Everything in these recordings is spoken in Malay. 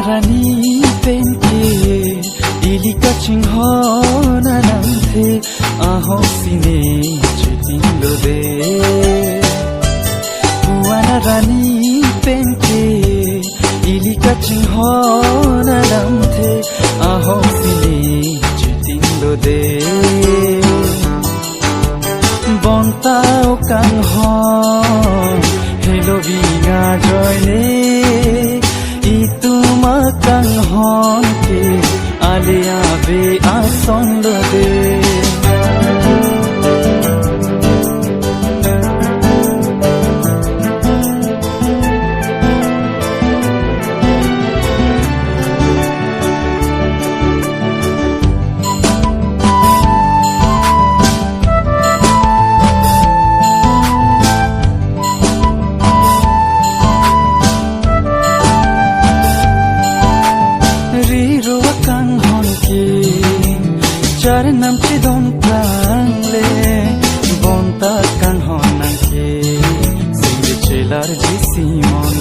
rani penke ilika chinghona namthe aho sine chitindo de wana rani penke ilika chinghona namthe aho sine chitindo de bontao kang hon hello vinga joine ituma kang hon ke ale ave asondo de char nam chi don prang le bonta kan honan ke sing chelar ji simon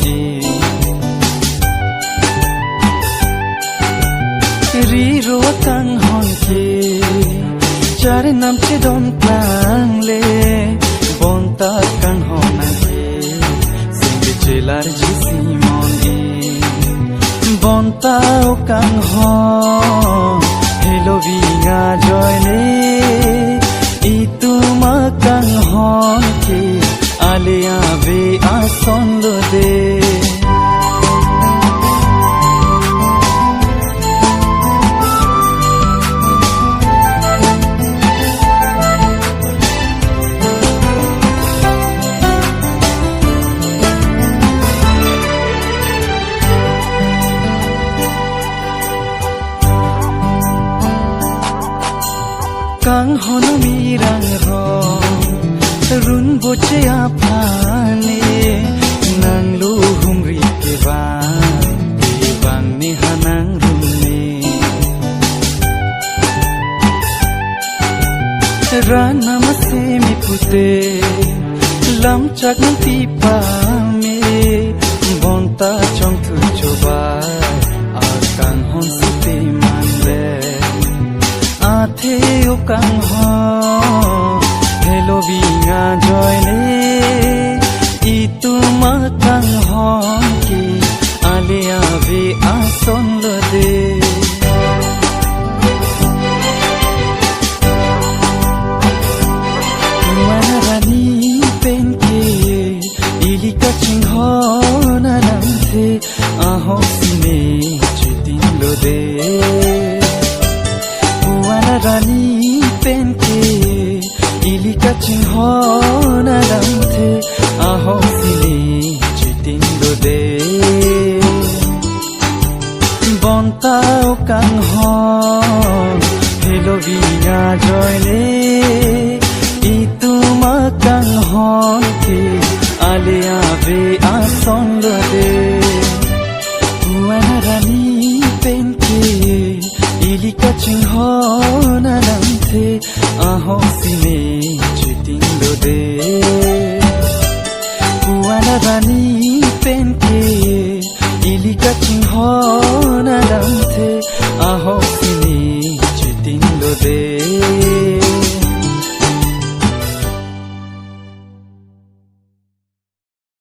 ri ro kan hon ke char nam chi don prang le bonta kan honan ke sing chelar ji simon bonta kan hon hello vinga joine ituma kang hon ke ale ave asondo de kang hon mirang ro run boche aphane nang lu humri ke bang ni hanang rumne rana mase mi pute lam chak nang ti pa me bonta chong thu choba akang hon sute manle athe o kang ho hello vinga joine ituma kang ho ke ale ave asondo de wana rani penke ilika chinghona namthe aho sine chitindo de rani penke ilika chinghona namthe aho sine chitindo de bontao kang hon hello vinga joine ituma kang hon ke ale ave asondo de wana rani penke ilika chinghona namthe aho sine chitindo de